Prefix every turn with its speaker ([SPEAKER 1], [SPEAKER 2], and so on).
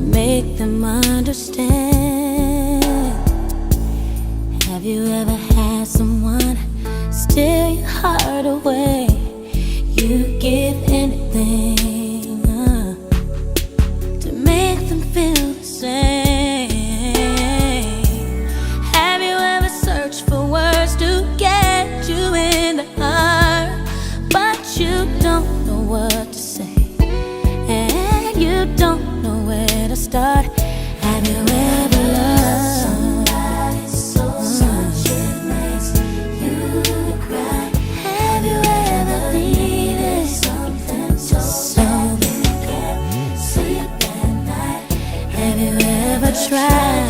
[SPEAKER 1] make them understand. Have you ever had someone steal your heart away? You give anything to make them feel the same. Have you ever searched for words to get you in the heart, but you don't know what to say, and you don't know where to start? Have you ever loved somebody so much it makes you cry? Have you ever needed something so you can't sleep at night? Have you ever tried?